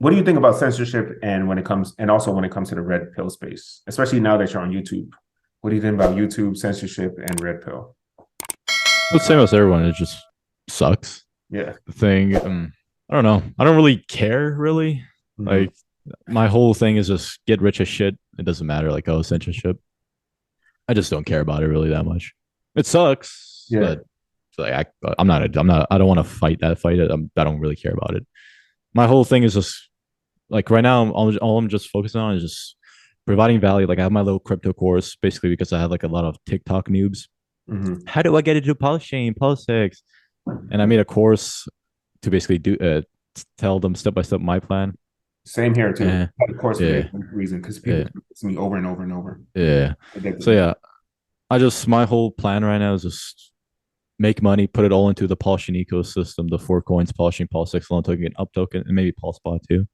what do you think about censorship and also when it comes to the red pill space, especially now that you're on YouTube? What do you think about YouTube censorship and red pill? The same as everyone. It just sucks. Yeah. The thing. I don't know. I don't really care. Really, Mhm. like my whole thing is just get rich as shit. It doesn't matter. Like censorship. I just don't care about it really that much. It sucks, Yeah. but like I'm not. I'm not. I don't want to fight that fight. I don't really care about it. My whole thing is just like right now. All I'm just focusing on is just providing value. Like I have my little crypto course basically because I have like a lot of TikTok noobs. Hmm. How do I get into Pulsechain, PulseX? And I made a course to basically do tell them step by step my plan. Same here too. Yeah, Of course, for the yeah, exact reason because people yeah, do this to me over and over and over. yeah. So Ridiculous. yeah, I just my whole plan right now is just make money, put it all into the Pulsechain ecosystem, the four coins, Pulsechain, PulseX, Loan Token, Up Token, and maybe PulseSpot too,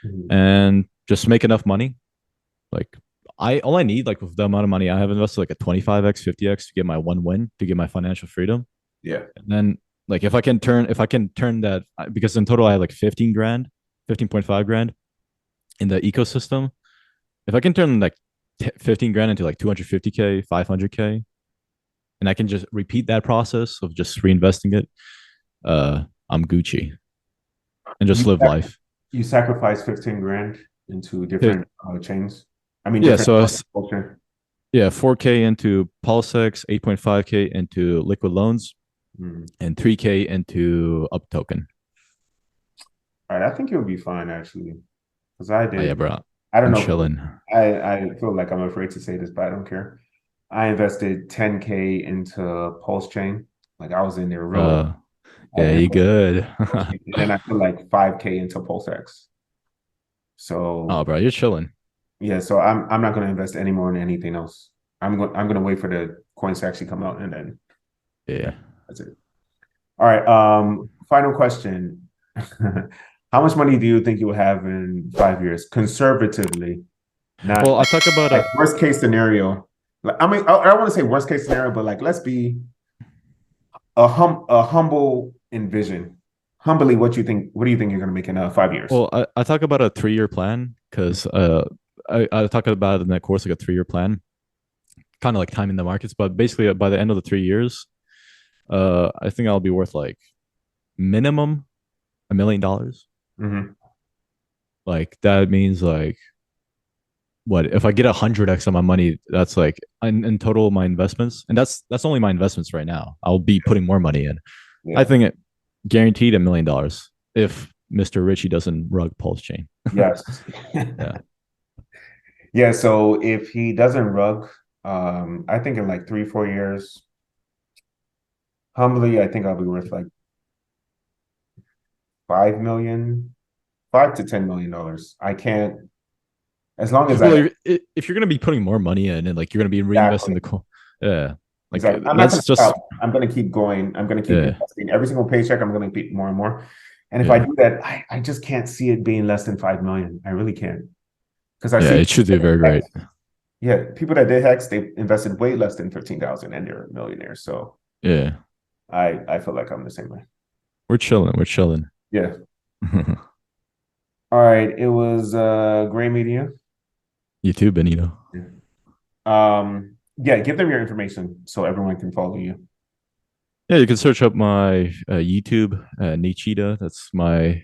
Mhm. and just make enough money. Like I all I need, like with the amount of money I have invested, like a 25x, 50x to get my one win, to get my financial freedom. Yeah. And then like if I can turn that because in total I have like 15 grand, 15.5 grand in the ecosystem. If I can turn like 15 grand into like 250k, 500k, and I can just repeat that process of just reinvesting it, I'm Gucci and You just live life. you sacrifice 15 grand into different chains. I mean, Yeah, different so culture. yeah, 4k into PulseX, 8.5k into liquid loans, Mm. and 3k into Up Token. All right, I think you'll be fine actually, because I Oh yeah, did. bro, I don't I'm know. chilling. I feel like I'm afraid to say this, but I don't care. I invested 10K into Pulsechain. Like I was in there real. Uh, I yeah, you invested good? in Pulsechain, and then I put like 5K into PulseX. Oh, So bro, you're chilling. yeah, so I'm not going to invest any more in anything else. I'm going to wait for the coins to actually come out, and then yeah, Yeah. that's it. All right. Final question. How much money do you think you will have in 5 years, conservatively? Not Well, I talk about like worst case scenario. Like, I mean, I don't want to say worst case scenario, but like let's be a humble envision. Humbly, what you think? What do you think you're going to make in 5 years? I talk about a 3 year plan because I talk about in that course like a 3 year plan, kind of like timing the markets. But basically, by the end of the 3 years, I think I'll be worth like minimum $1 million. Hmm. Like that means like what if I get 100x on my money? That's like in total my investments, and that's only my investments right now. I'll be putting more money in. I Yeah. think it guaranteed $1 million if Mr. Ritchie doesn't rug Pulse Chain. Yes. Yeah. Yeah. So if he doesn't rug, I think in like 3, 4 years, humbly, I think I'll be worth like 5 million, $5 to $10 million. I can't, as long as I Well, if you're gonna be putting more money in and like you're gonna be reinvesting exactly, the coin, yeah, like exactly. I'm not going that's to just stop. I'm going to keep going. I'm going to keep yeah, investing. Every single paycheck, I'm going to keep more and more. And if I yeah, do that, I just can't see it being less than 5 million. I really can't. Because I yeah. see, It should do very great. yeah, people that did Hex, they invested way less than 15,000 and they're millionaires. So Yeah, I feel like I'm the same way. we're chilling. We're chilling. Yeah. All right. It was great meeting you. You too, Benito. Yeah. Yeah, give them your information so everyone can follow you. Yeah, you can search up my YouTube, 𝘰𝘰𝘳𝘺𝘰. That's my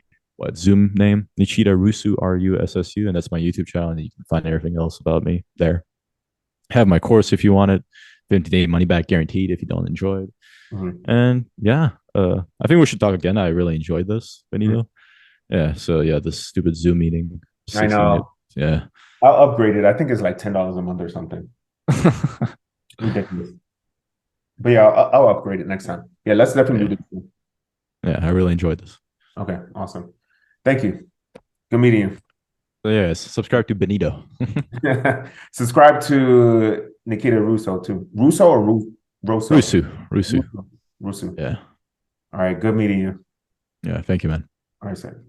Zoom name, 𝘰𝘰𝘳𝑺𝑠𝑠𝑢, RUSSU, and that's my YouTube channel. And you can find everything else about me there. Have my course if you want it. 50-day money back guaranteed if you don't enjoy it. Mhm. And yeah, I think we should talk again. I really enjoyed this, Mhm. Benito. Yeah. So yeah, this stupid Zoom meeting, I 60 minutes. know. Yeah. I'll upgrade it. I think it's like $10 a month or something. Ridiculous. But yeah, I'll upgrade it next time. Yeah, let's definitely Yeah. do this. Yeah. I really enjoyed this. Okay, awesome. Thank you. Good meeting So yeah, subscribe to Benito. you. Subscribe to Nikita Russo too. Russo or Russo? Rusu. Rusu. Russo. Russo. Yeah. All right, good meeting you. Yeah. Thank you, man. All right, sir.